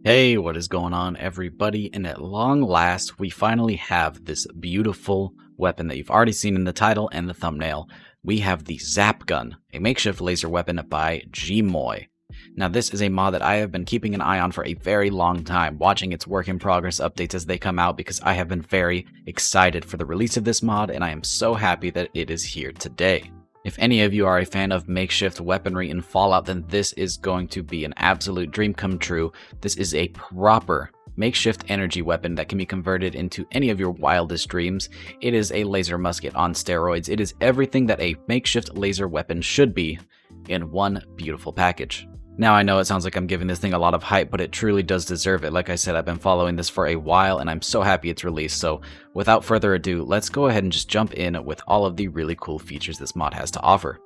Hey, what is going on, everybody? And at long last, we finally have this beautiful weapon that you've already seen in the title and the thumbnail. We have the Zap Gun, a makeshift laser weapon by Gmoy. Now, this is a mod that I have been keeping an eye on for a very long time, watching its work in progress updates as they come out because I have been very excited for the release of this mod, and I am so happy that it is here today. If any of you are a fan of makeshift weaponry in Fallout, then this is going to be an absolute dream come true. This is a proper makeshift energy weapon that can be converted into any of your wildest dreams. It is a laser musket on steroids. It is everything that a makeshift laser weapon should be in one beautiful package. Now, I know it sounds like I'm giving this thing a lot of hype, but it truly does deserve it. Like I said, I've been following this for a while, and I'm so happy it's released. So without further ado, let's go ahead and just jump in with all of the really cool features this mod has to offer.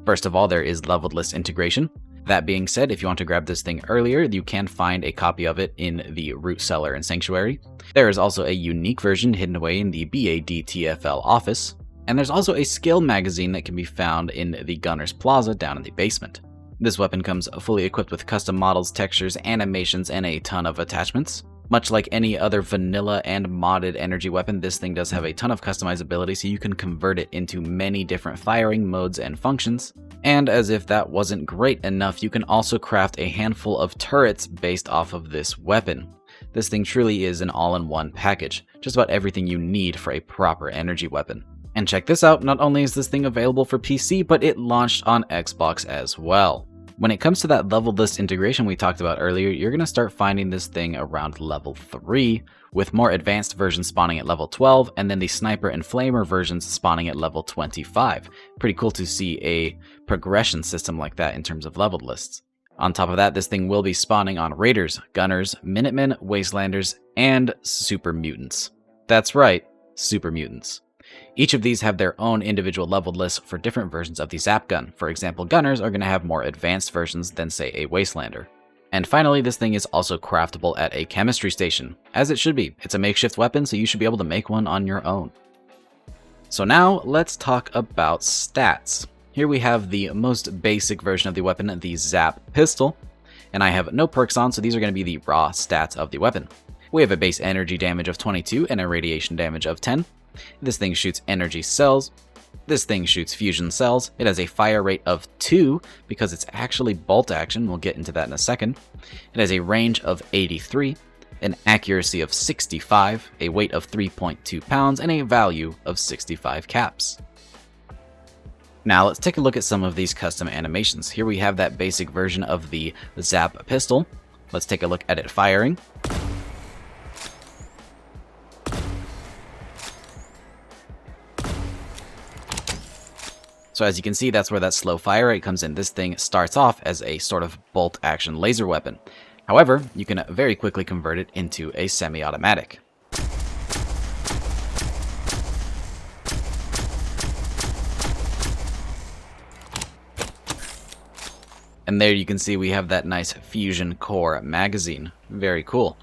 First of all, there is leveled list integration. That being said, if you want to grab this thing earlier, you can find a copy of it in the Root Cellar and Sanctuary. There is also a unique version hidden away in the BADTFL office. And there's also a skill magazine that can be found in the Gunner's Plaza down in the basement. This weapon comes fully equipped with custom models, textures, animations, and a ton of attachments. Much like any other vanilla and modded energy weapon, this thing does have a ton of customizability, so you can convert it into many different firing modes and functions. And as if that wasn't great enough, you can also craft a handful of turrets based off of this weapon. This thing truly is an all-in-one package, just about everything you need for a proper energy weapon. And check this out, not only is this thing available for PC, but it launched on Xbox as well. When it comes to that leveled list integration we talked about earlier, you're going to start finding this thing around level 3, with more advanced versions spawning at level 12, and then the sniper and flamer versions spawning at level 25. Pretty cool to see a progression system like that in terms of leveled lists. On top of that, this thing will be spawning on raiders, gunners, minutemen, wastelanders, and super mutants. That's right, super mutants. Each of these have their own individual leveled lists for different versions of the Zap Gun. For example, Gunners are going to have more advanced versions than, say, a Wastelander. And finally, this thing is also craftable at a chemistry station, as it should be. It's a makeshift weapon, so you should be able to make one on your own. So now, let's talk about stats. Here we have the most basic version of the weapon, the Zap Pistol. And I have no perks on, so these are going to be the raw stats of the weapon. We have a base energy damage of 22 and a radiation damage of 10. This thing shoots energy cells. This thing shoots fusion cells. It has a fire rate of 2 because it's actually bolt action. We'll get into that in a second. It has a range of 83, an accuracy of 65, a weight of 3.2 pounds, and a value of 65 caps. Now let's take a look at some of these custom animations. Here we have that basic version of the Zap Pistol. Let's take a look at it firing. So as you can see, that's where that slow fire rate comes in. This thing starts off as a sort of bolt action laser weapon. However, you can very quickly convert it into a semi-automatic. And there you can see we have that nice fusion core magazine. Very cool.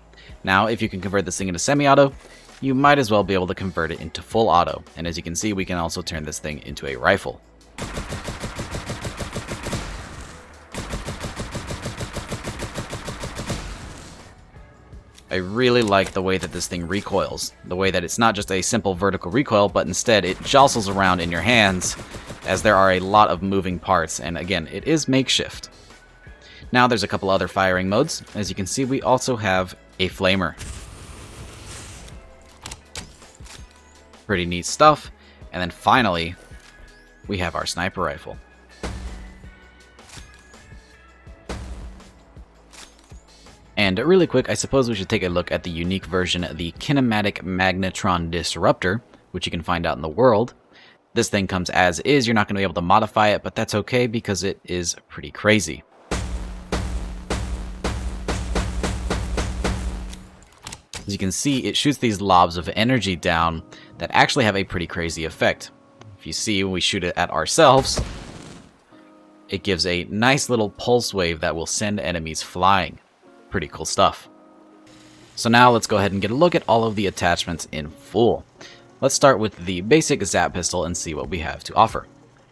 Now, if you can convert this thing into semi-auto, you might as well be able to convert it into full auto. And as you can see, we can also turn this thing into a rifle. I really like the way that this thing recoils. The way that it's not just a simple vertical recoil, but instead it jostles around in your hands, as there are a lot of moving parts, and again, it is makeshift. Now there's a couple other firing modes. As you can see, we also have a flamer. Pretty neat stuff. And then finally, we have our sniper rifle. And really quick, I suppose we should take a look at the unique version, the Kinematic Magnetron Disruptor, which you can find out in the world. This thing comes as is. You're not going to be able to modify it, but that's okay because it is pretty crazy. As you can see, it shoots these lobs of energy down that actually have a pretty crazy effect. If you see, when we shoot it at ourselves, it gives a nice little pulse wave that will send enemies flying. Pretty cool stuff. So now let's go ahead and get a look at all of the attachments in full. Let's start with the basic Zap Pistol and see what we have to offer.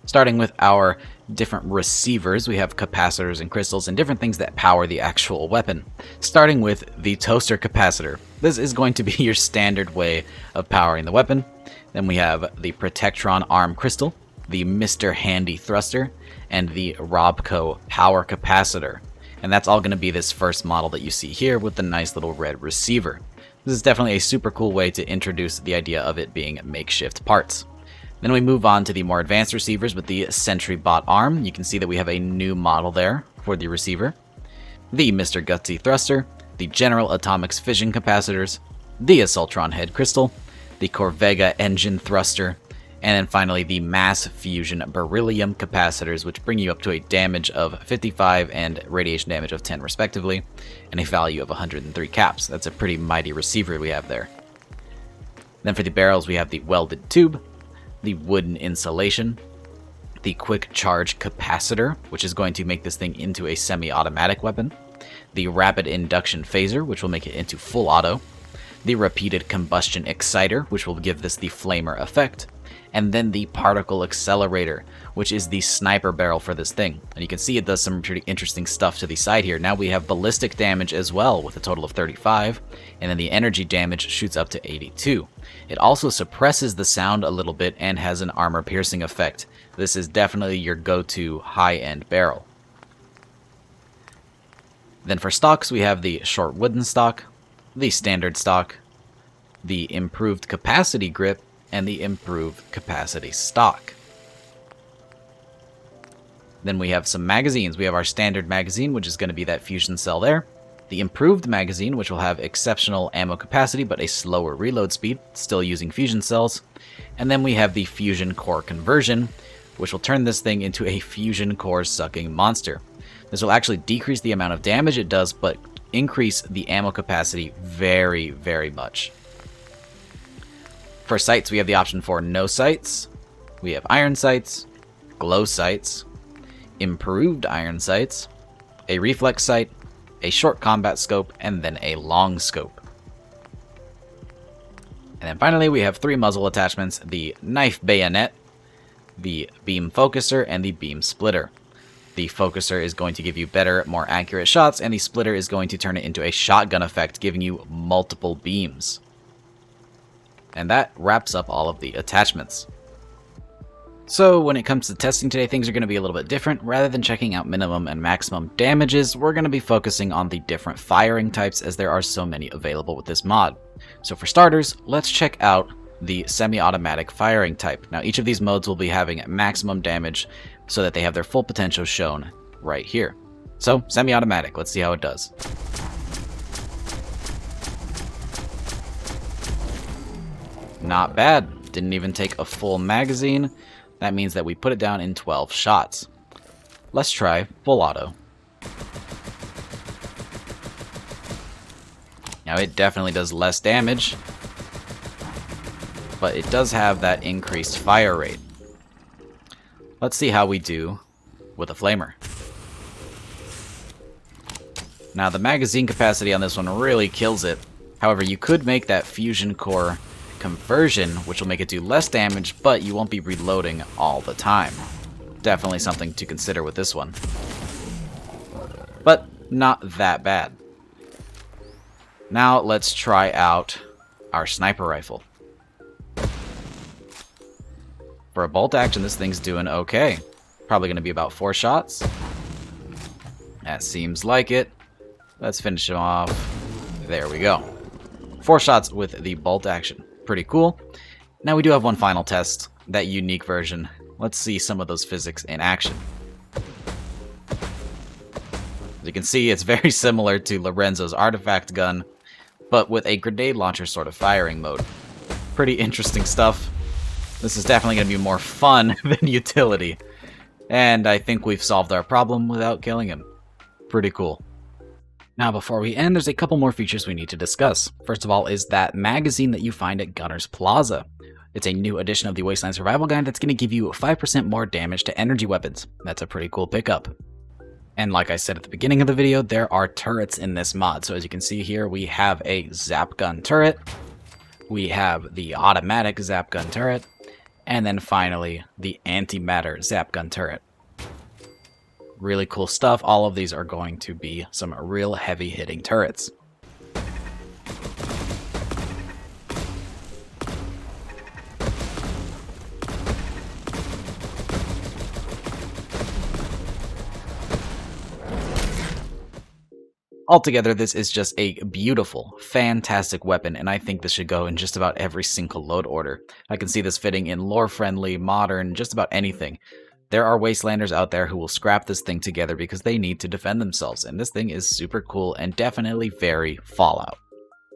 Starting with our different receivers, we have capacitors and crystals and different things that power the actual weapon. Starting with the toaster capacitor. This is going to be your standard way of powering the weapon. Then we have the Protectron arm crystal, the Mr. Handy thruster, and the Robco power capacitor. And that's all going to be this first model that you see here with the nice little red receiver. This is definitely a super cool way to introduce the idea of it being makeshift parts. Then we move on to the more advanced receivers with the Sentry Bot arm. You can see that we have a new model there for the receiver. The Mr. Gutsy thruster, the General Atomics fission capacitors, the Assaultron head crystal, the Corvega engine thruster, and then finally the Mass Fusion beryllium capacitors, which bring you up to a damage of 55 and radiation damage of 10 respectively, and a value of 103 caps. That's a pretty mighty receiver we have there. Then for the barrels we have the welded tube, the wooden insulation, the quick charge capacitor, which is going to make this thing into a semi-automatic weapon, the rapid induction phaser, which will make it into full auto, the repeated combustion exciter, which will give this the flamer effect, and then the particle accelerator, which is the sniper barrel for this thing. And you can see it does some pretty interesting stuff to the side here. Now we have ballistic damage as well with a total of 35, and then the energy damage shoots up to 82. It also suppresses the sound a little bit and has an armor piercing effect. This is definitely your go-to high-end barrel. Then for stocks we have the short wooden stock, the standard stock, the improved capacity grip, and the improved capacity stock. Then we have some magazines. We have our standard magazine, which is going to be that fusion cell there. The improved magazine, which will have exceptional ammo capacity but a slower reload speed, still using fusion cells. And then we have the fusion core conversion, which will turn this thing into a fusion core sucking monster. This will actually decrease the amount of damage it does, but increase the ammo capacity very, very much. For sights, we have the option for no sights, we have iron sights, glow sights, improved iron sights, a reflex sight, a short combat scope, and then a long scope. And then finally we have 3 muzzle attachments, the knife bayonet, the beam focuser, and the beam splitter. The focuser is going to give you better, more accurate shots, and the splitter is going to turn it into a shotgun effect, giving you multiple beams. And that wraps up all of the attachments. So when it comes to testing today, things are going to be a little bit different. Rather than checking out minimum and maximum damages, we're going to be focusing on the different firing types as there are so many available with this mod. So for starters, let's check out the semi-automatic firing type. Now each of these modes will be having maximum damage so that they have their full potential shown right here. So semi-automatic, let's see how it does. Not bad. Didn't even take a full magazine. That means that we put it down in 12 shots. Let's try full auto. Now it definitely does less damage, but it does have that increased fire rate. Let's see how we do with a flamer. Now the magazine capacity on this one really kills it. However, you could make that fusion core conversion, which will make it do less damage, but you won't be reloading all the time. Definitely something to consider with this one. But not that bad. Now let's try out our sniper rifle. For a bolt action, this thing's doing okay. Probably going to be about 4 shots. That seems like it. Let's finish him off. There we go. 4 shots with the bolt action. Pretty cool. Now we do have one final test, that unique version. Let's see some of those physics in action. As you can see, it's very similar to Lorenzo's artifact gun, but with a grenade launcher sort of firing mode. Pretty interesting stuff. This is definitely going to be more fun than utility. And I think we've solved our problem without killing him. Pretty cool. Now before we end, there's a couple more features we need to discuss. First of all is that magazine that you find at Gunner's Plaza. It's a new edition of the Wasteland Survival Guide that's going to give you 5% more damage to energy weapons. That's a pretty cool pickup. And like I said at the beginning of the video, there are turrets in this mod. So as you can see here, we have a Zap Gun turret. We have the automatic Zap Gun turret. And then finally, the antimatter Zap gun turret. Really cool stuff. All of these are going to be some real heavy hitting turrets. Altogether, this is just a beautiful, fantastic weapon, and I think this should go in just about every single load order. I can see this fitting in lore-friendly, modern, just about anything. There are Wastelanders out there who will scrap this thing together because they need to defend themselves, and this thing is super cool and definitely very Fallout.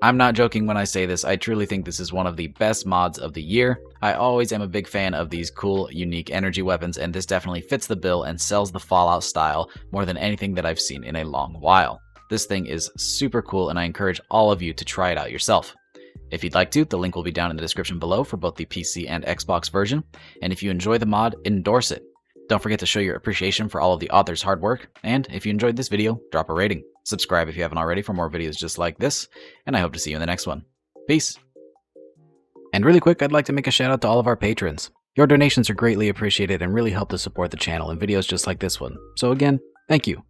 I'm not joking when I say this, I truly think this is one of the best mods of the year. I always am a big fan of these cool, unique energy weapons, and this definitely fits the bill and sells the Fallout style more than anything that I've seen in a long while. This thing is super cool, and I encourage all of you to try it out yourself. If you'd like to, the link will be down in the description below for both the PC and Xbox version, and if you enjoy the mod, endorse it. Don't forget to show your appreciation for all of the author's hard work, and if you enjoyed this video, drop a rating. Subscribe if you haven't already for more videos just like this, and I hope to see you in the next one. Peace! And really quick, I'd like to make a shout out to all of our patrons. Your donations are greatly appreciated and really help to support the channel and videos just like this one. So again, thank you.